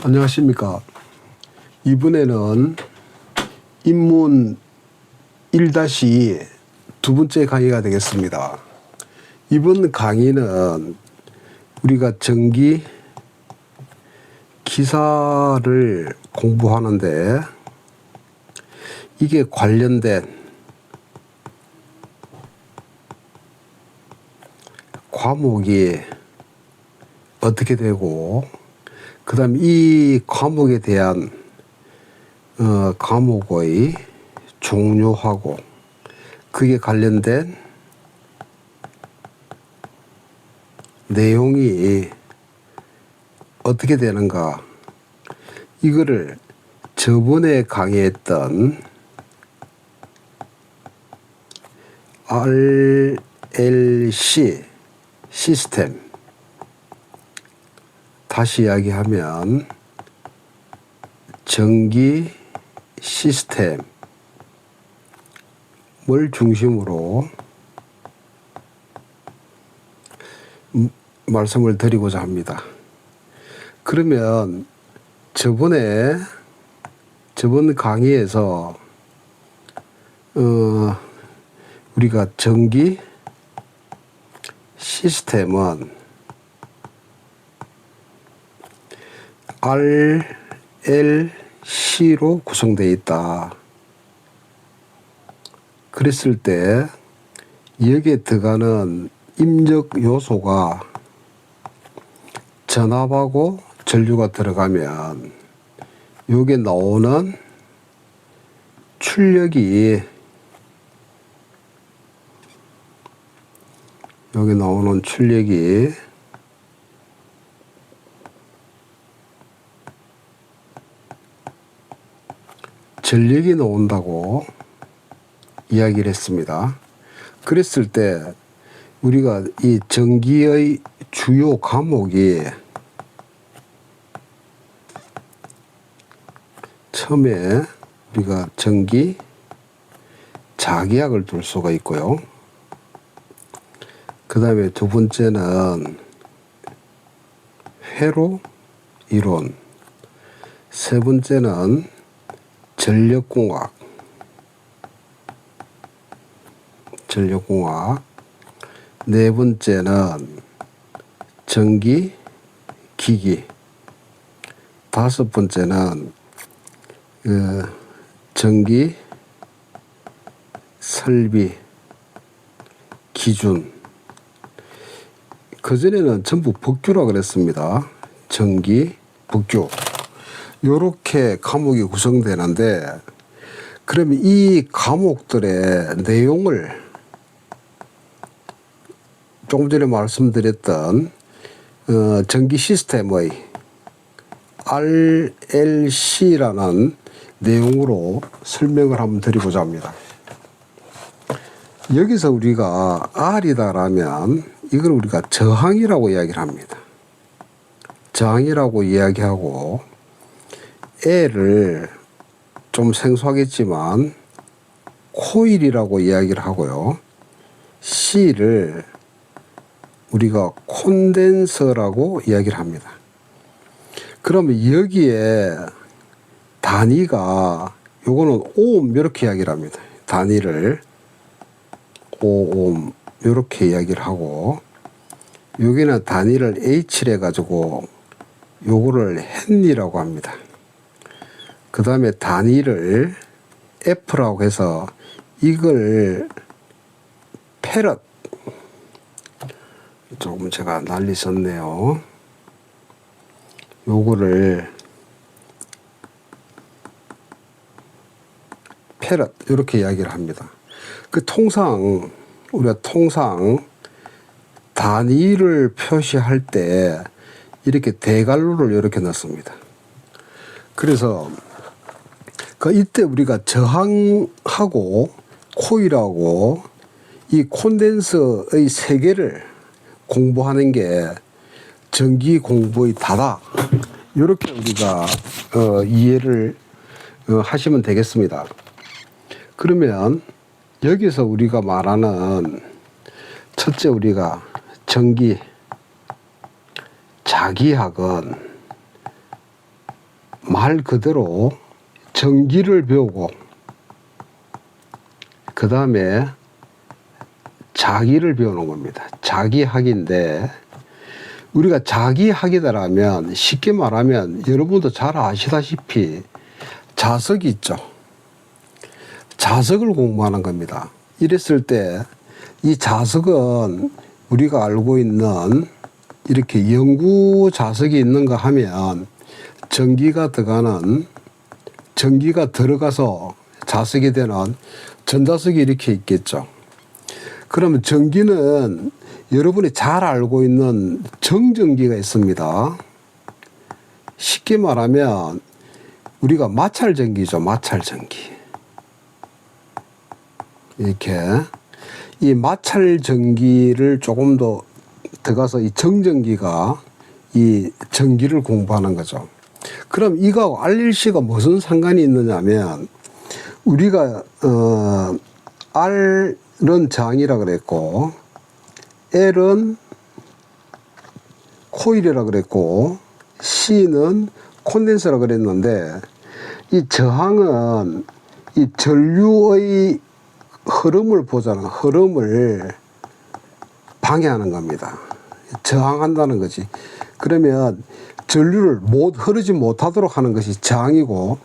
안녕하십니까. 이번에는 입문 1-2 두 번째 강의가 되겠습니다. 이번 강의는 우리가 전기 기사를 공부하는데 이게 관련된 과목이 어떻게 되고 그 다음 이 과목에 대한 과목의 종류하고 그게 관련된 내용이 어떻게 되는가, 이거를 저번에 강의했던 RLC 시스템, 다시 이야기하면 전기 시스템을 중심으로 말씀을 드리고자 합니다. 그러면 저번 강의에서 우리가 전기 시스템은 RLC로 구성되어 있다. 그랬을 때 여기에 들어가는 입력 요소가 전압하고 전류가 들어가면 여기에 나오는 출력이 전력이 나온다고 이야기를 했습니다. 그랬을 때 우리가 이 전기의 주요 과목이 처음에 우리가 전기 자기약을 둘 수가 있고요. 그 다음에 두 번째는 회로 이론, 세 번째는 전력공학, 네 번째는 전기기기, 다섯 번째는 전기 설비 기준. 그전에는 전부 법규라 그랬습니다. 전기 법규. 요렇게 과목이 구성되는데, 그러면 이 과목들의 내용을 조금 전에 말씀드렸던 전기 시스템의 RLC라는 내용으로 설명을 한번 드리고자 합니다. 여기서 우리가 R이다라면 이걸 우리가 저항이라고 이야기를 합니다. 저항이라고 이야기하고, L을 좀 생소하겠지만 코일이라고 이야기를 하고요. C를 우리가 콘덴서라고 이야기를 합니다. 그러면 여기에 단위가, 요거는 오hm 이렇게 이야기를 합니다. 단위를 오hm 이렇게 이야기를 하고, 여기는 단위를 H를 해가지고 요거를 헨리라고 합니다. 그 다음에 단위를 F라고 해서 이걸 페럿, 조금 제가 난리 썼네요. 요거를 페럿 이렇게 이야기를 합니다. 우리가 통상 단위를 표시할 때 이렇게 대괄호를 이렇게 넣습니다. 그래서 이때 우리가 저항하고 코일하고 이 콘덴서의 세 개를 공부하는 게 전기 공부의 다다. 이렇게 우리가 이해를 하시면 되겠습니다. 그러면 여기서 우리가 말하는 첫째, 우리가 전기 자기학은 말 그대로 전기를 배우고 그 다음에 자기를 배우는 겁니다. 자기학인데 우리가 자기학이다라면 쉽게 말하면 여러분도 잘 아시다시피 자석이 있죠. 자석을 공부하는 겁니다. 이랬을 때 이 자석은 우리가 알고 있는 이렇게 영구 자석이 있는가 하면 전기가 들어가서 자석이 되는 전자석이 이렇게 있겠죠. 그러면 전기는 여러분이 잘 알고 있는 정전기가 있습니다. 쉽게 말하면 우리가 마찰전기죠. 마찰전기. 이렇게 이 마찰전기를 조금 더 들어가서 이 정전기가 이 전기를 공부하는 거죠. 그럼 이거하고 RLC가 무슨 상관이 있느냐면 우리가 R은 저항이라 그랬고 L은 코일이라 그랬고 C는 콘덴서라 그랬는데 이 저항은 이 전류의 흐름을 보잖아. 흐름을 방해하는 겁니다. 저항한다는 거지. 그러면 전류를 흐르지 못하도록 하는 것이 저항이고,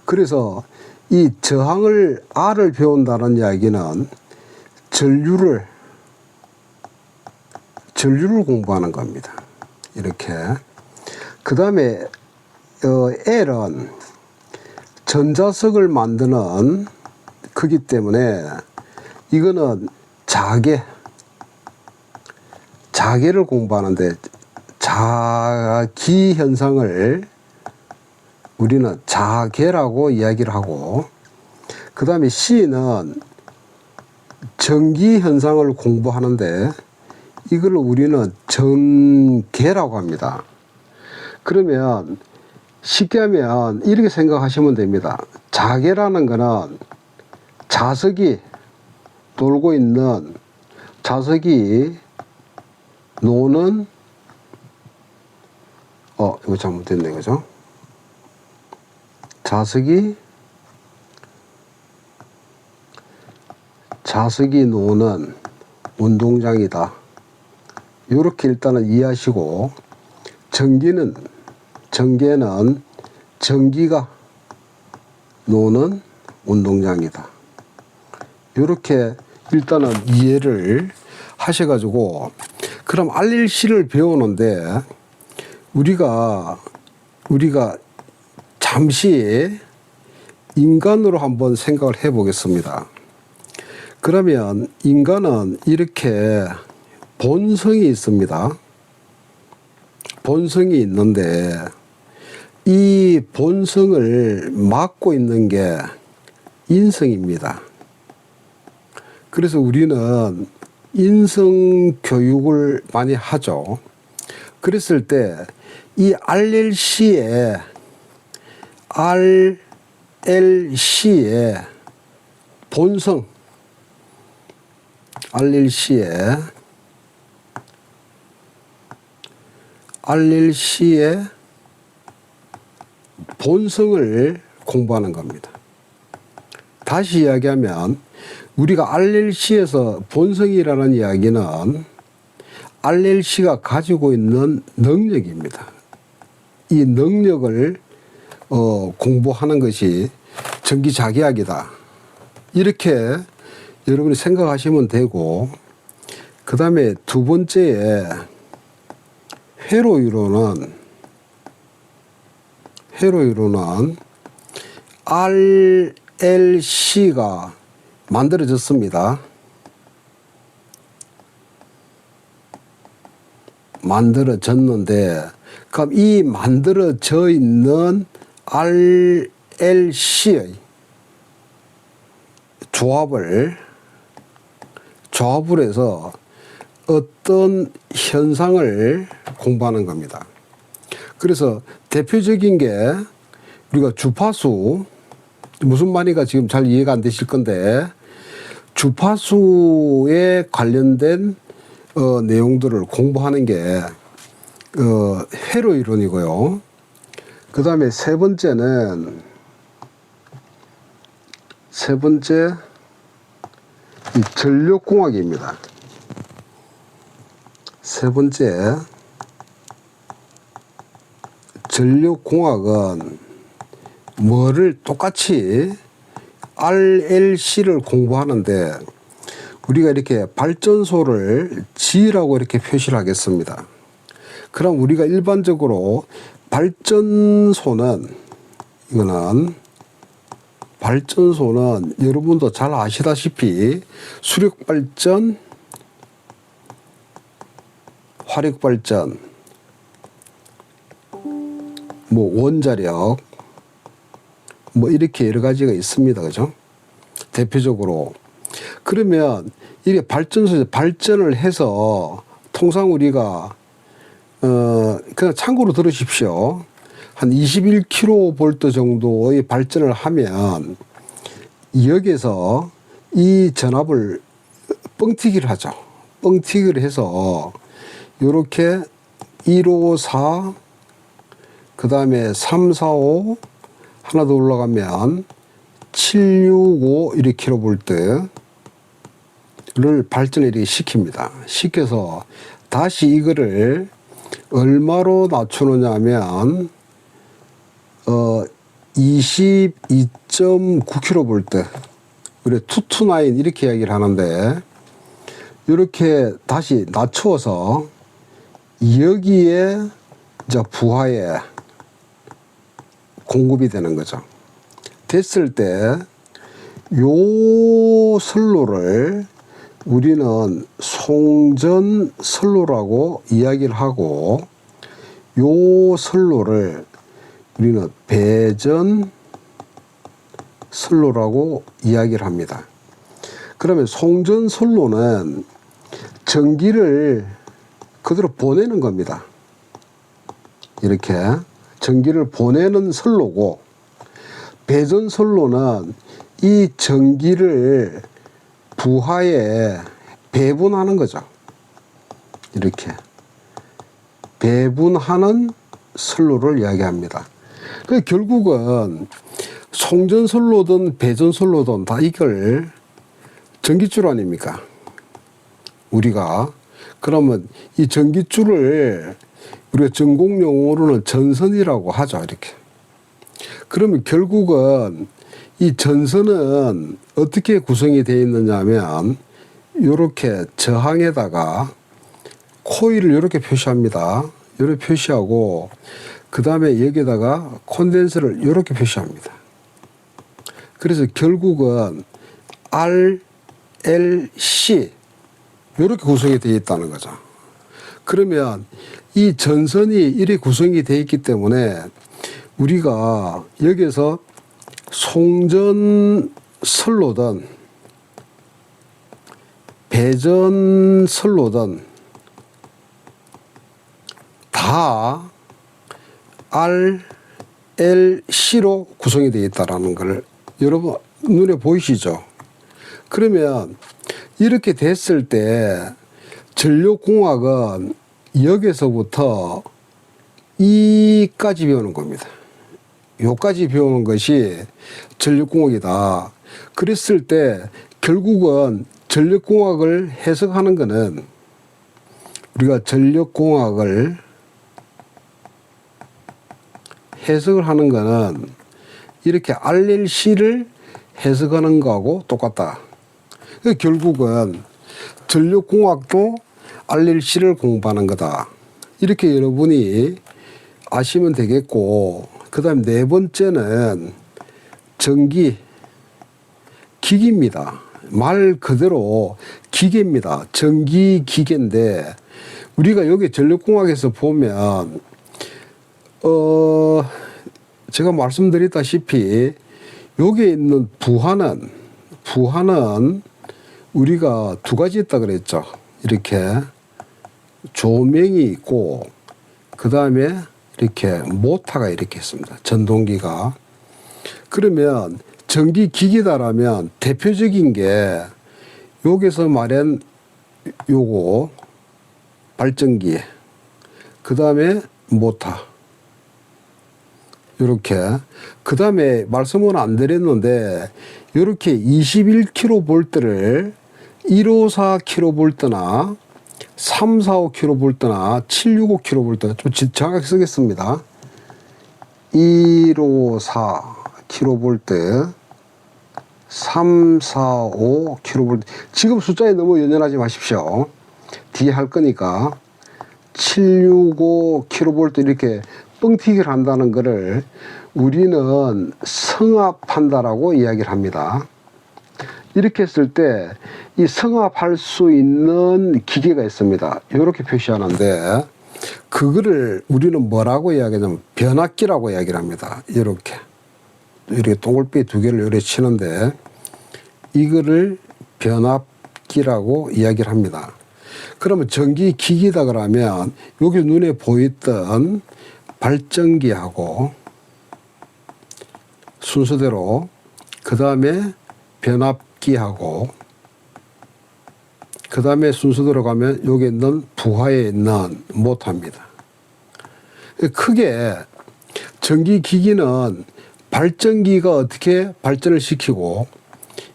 그래서 이 저항을 R을 배운다는 이야기는 전류를 공부하는 겁니다. 이렇게. 그 다음에 L은 전자석을 만드는 거기 때문에 이거는 자계를 공부하는데 자기 현상을 우리는 자계라고 이야기를 하고, 그 다음에 C는 전기 현상을 공부하는데 이걸 우리는 전계라고 합니다. 그러면 쉽게 하면 이렇게 생각하시면 됩니다. 자계라는 거는 자석이 돌고 있는, 자석이 노는, 이거 잘못됐네, 그죠? 자석이 노는 운동장이다. 이렇게 일단은 이해하시고, 전개는 전기가 노는 운동장이다. 이렇게 일단은 이해를 하셔가지고, 그럼 RLC를 배우는데 우리가 잠시 인간으로 한번 생각을 해 보겠습니다. 그러면 인간은 이렇게 본성이 있습니다. 본성이 있는데 이 본성을 맡고 있는 게 인성입니다. 그래서 우리는 인성 교육을 많이 하죠. 그랬을 때 이 RLC의 본성, RLC의 본성을 공부하는 겁니다. 다시 이야기하면 우리가 RLC에서 본성이라는 이야기는 RLC가 가지고 있는 능력입니다. 이 능력을 공부하는 것이 전기자기학이다. 이렇게 여러분이 생각하시면 되고, 그 다음에 두 번째에 회로이론은 RLC가 만들어졌습니다. 만들어졌는데, 그럼 이 만들어져 있는 RLC의 조합을 해서 어떤 현상을 공부하는 겁니다. 그래서 대표적인 게 우리가 주파수, 무슨 말인가 지금 잘 이해가 안 되실 건데, 주파수에 관련된 내용들을 공부하는 게 회로 이론이고요. 그 다음에 세 번째 이 전력공학입니다. 세 번째 전력공학은 뭐를 똑같이 RLC를 공부하는데 우리가 이렇게 발전소를 G라고 이렇게 표시를 하겠습니다. 그럼 우리가 일반적으로 발전소는 여러분도 잘 아시다시피 수력발전, 화력발전, 뭐 원자력, 뭐 이렇게 여러 가지가 있습니다. 그죠? 대표적으로. 그러면 이게 발전소에서 발전을 해서 통상 우리가 그냥 참고로 들으십시오. 한 21kV 정도의 발전을 하면 여기서 이 전압을 뻥튀기를 하죠. 뻥튀기를 해서 요렇게 154, 그 다음에 345, 하나 더 올라가면 765 이렇게 kV 를 발전을 이렇게 시킵니다. 시켜서 다시 이거를 얼마로 낮추느냐 하면 22.9kV 우리 229 이렇게 이야기를 하는데 이렇게 다시 낮추어서 여기에 이제 부하에 공급이 되는 거죠. 됐을 때 요 선로를 우리는 송전선로라고 이야기를 하고 요 선로를 우리는 배전선로라고 이야기를 합니다. 그러면 송전선로는 전기를 그대로 보내는 겁니다. 이렇게 전기를 보내는 선로고 배전선로는 이 전기를 부하에 배분하는 거죠. 이렇게 배분하는 선로를 이야기합니다. 그 결국은 송전선로든 배전선로든 다 이걸 전기줄 아닙니까? 우리가 그러면 이 전기줄을 우리가 전공 용어로는 전선이라고 하죠. 이렇게. 그러면 결국은 이 전선은 어떻게 구성이 되어 있느냐 하면 이렇게 저항에다가 코일을 이렇게 표시합니다. 이렇게 표시하고 그 다음에 여기에다가 콘덴서를 이렇게 표시합니다. 그래서 결국은 RLC 이렇게 구성이 되어 있다는 거죠. 그러면 이 전선이 이렇게 구성이 되어 있기 때문에 우리가 여기서 송전선로든 배전선로든 다 RLC로 구성이 되어 있다는 걸 여러분 눈에 보이시죠? 그러면 이렇게 됐을 때 전력공학은 여기서부터 이까지 배우는 겁니다. 요까지 배우는 것이 전력공학이다. 그랬을 때 결국은 전력공학을 해석하는 것은 우리가 전력공학을 해석을 하는 것은 이렇게 RLC를 해석하는 거하고 똑같다. 결국은 전력공학도 RLC를 공부하는 거다. 이렇게 여러분이 아시면 되겠고, 그 다음 네 번째는 전기, 기기입니다. 말 그대로 기계입니다. 전기 기계인데, 우리가 여기 전력공학에서 보면, 제가 말씀드렸다시피, 여기에 있는 부하는 우리가 두 가지 있다 그랬죠. 이렇게 조명이 있고, 그 다음에 이렇게 모터가 이렇게 있습니다. 전동기가. 그러면 전기기기다라면 대표적인 게 여기서 말한 요거 발전기, 그 다음에 모터, 이렇게. 그 다음에 말씀은 안 드렸는데, 이렇게 21kV를 154kV나 345kV나 765kV, 좀 정확하게 쓰겠습니다. 154kV, 345kV. 지금 숫자에 너무 연연하지 마십시오. 뒤에 할 거니까. 765kV 이렇게 뻥튀기를 한다는 것을 우리는 성압한다라고 이야기를 합니다. 이렇게 했을 때 이 성압할 수 있는 기계가 있습니다. 이렇게 표시하는데, 그거를 우리는 뭐라고 이야기하냐면 변압기라고 이야기를 합니다. 이렇게 동글비 두 개를 이렇게 치는데, 이거를 변압기라고 이야기를 합니다. 그러면 전기 기기다 그러면 여기 눈에 보였던 발전기하고 순서대로, 그 다음에 변압기하고, 그 다음에 순서대로 가면 여기 있는 부하에 있는 모터입니다. 크게 전기기기는 발전기가 어떻게 발전을 시키고,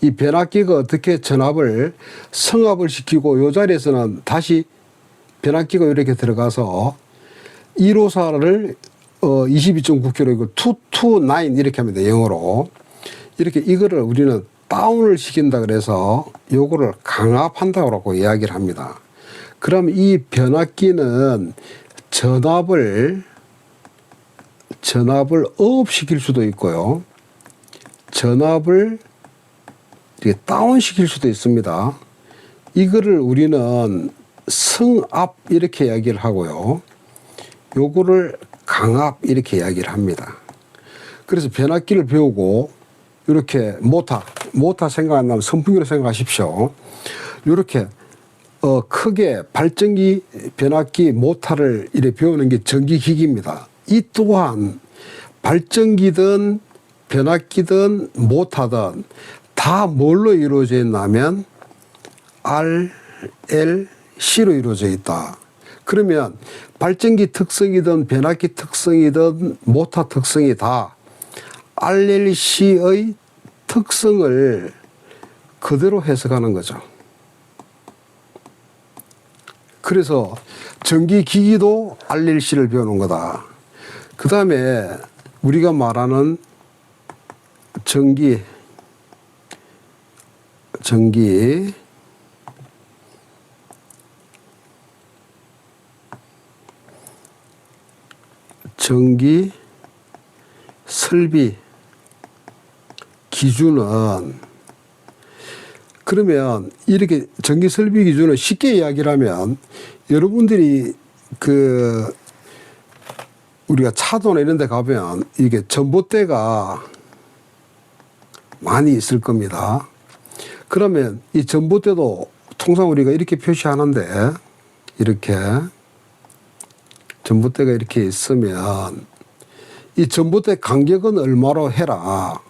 이 변압기가 어떻게 전압을 성압을 시키고, 이 자리에서는 다시 변압기가 이렇게 들어가서 154를 22.9kV, 이거 229 이렇게 합니다. 영어로. 이렇게 이거를 우리는 다운을 시킨다 그래서 요거를 강압한다고 이야기를 합니다. 그럼 이 변압기는 전압을 업 시킬 수도 있고요. 전압을 이렇게 다운 시킬 수도 있습니다. 이거를 우리는 성압 이렇게 이야기를 하고요. 요거를 강압 이렇게 이야기를 합니다. 그래서 변압기를 배우고, 이렇게 모터 생각 안 나면 선풍기로 생각하십시오. 이렇게 크게 발전기, 변압기, 모터를 이렇게 배우는 게 전기기기입니다. 이 또한 발전기든 변압기든 모터든 다 뭘로 이루어져 있냐면 RLC로 이루어져 있다. 그러면 발전기 특성이든 변압기 특성이든 모터 특성이 다 RLC의 특성을 그대로 해석하는 거죠. 그래서 전기기기도 RLC를 배우는 거다. 그 다음에 우리가 말하는 전기 설비 기준은, 그러면 이렇게 전기 설비 기준을 쉽게 이야기를 하면, 여러분들이 우리가 차도나 이런 데 가면 이게 전봇대가 많이 있을 겁니다. 그러면 이 전봇대도 통상 우리가 이렇게 표시하는데, 이렇게 전봇대가 이렇게 있으면 이 전봇대 간격은 얼마로 해라.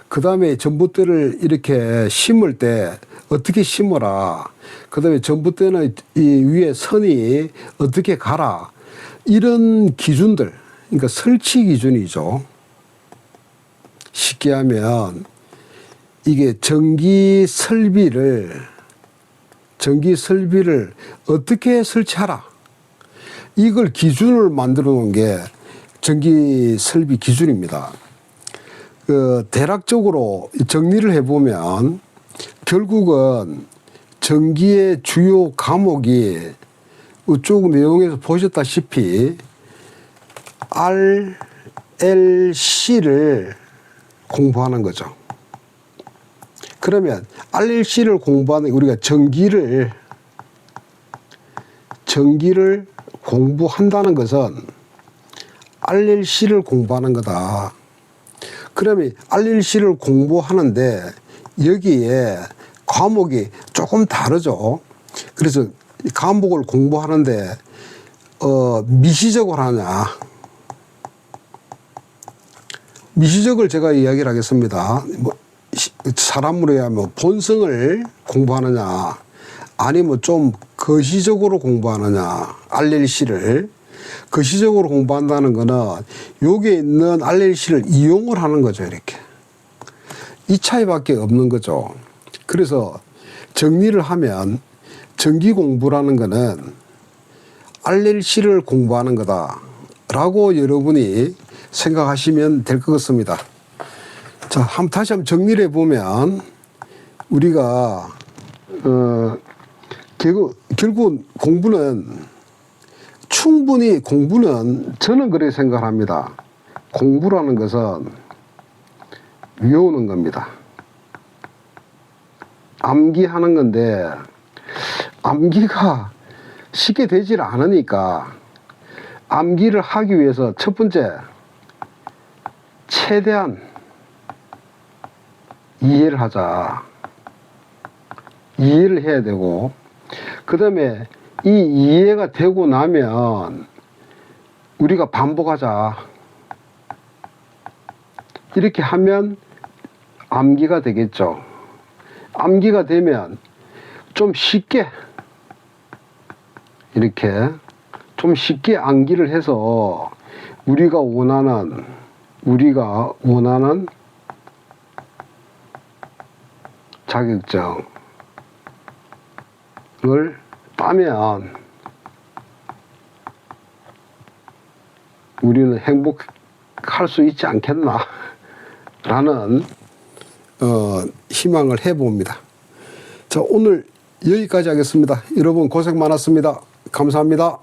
그 다음에 전봇대를 이렇게 심을 때 어떻게 심어라. 그 다음에 전봇대는 이 위에 선이 어떻게 가라. 이런 기준들, 그러니까 설치 기준이죠. 쉽게 하면 이게 전기 설비를 어떻게 설치하라. 이걸 기준을 만들어 놓은 게 전기 설비 기준입니다. 대략적으로 정리를 해보면 결국은 전기의 주요 과목이 이쪽 내용에서 보셨다시피 RLC를 공부하는 거죠. 그러면 RLC를 공부하는, 우리가 전기를 공부한다는 것은 RLC를 공부하는 거다. 그러면 RLC를 공부하는데 여기에 과목이 조금 다르죠. 그래서 과목을 공부하는데 미시적으로 하냐. 미시적을 제가 이야기를 하겠습니다. 사람으로 하면 본성을 공부하느냐, 아니면 좀 거시적으로 공부하느냐, RLC를. 거시적으로 공부한다는 거는 여기에 있는 RLC를 이용을 하는 거죠. 이렇게. 이 차이밖에 없는 거죠. 그래서 정리를 하면 전기 공부라는 거는 RLC를 공부하는 거다라고 여러분이 생각하시면 될 것 같습니다. 자, 다시 한번 정리를 해보면 우리가 결국 공부는 충분히 저는 그렇게 생각합니다. 공부라는 것은 외우는 겁니다. 암기하는 건데 암기가 쉽게 되질 않으니까 암기를 하기 위해서 첫 번째 최대한 이해를 하자. 이해를 해야 되고 그 다음에 이 이해가 되고 나면 우리가 반복하자. 이렇게 하면 암기가 되겠죠. 암기가 되면 좀 쉽게 이렇게 좀 쉽게 암기를 해서 우리가 원하는 자격증을 따면 우리는 행복할 수 있지 않겠나 라는 희망을 해봅니다. 자, 오늘 여기까지 하겠습니다. 여러분 고생 많았습니다. 감사합니다.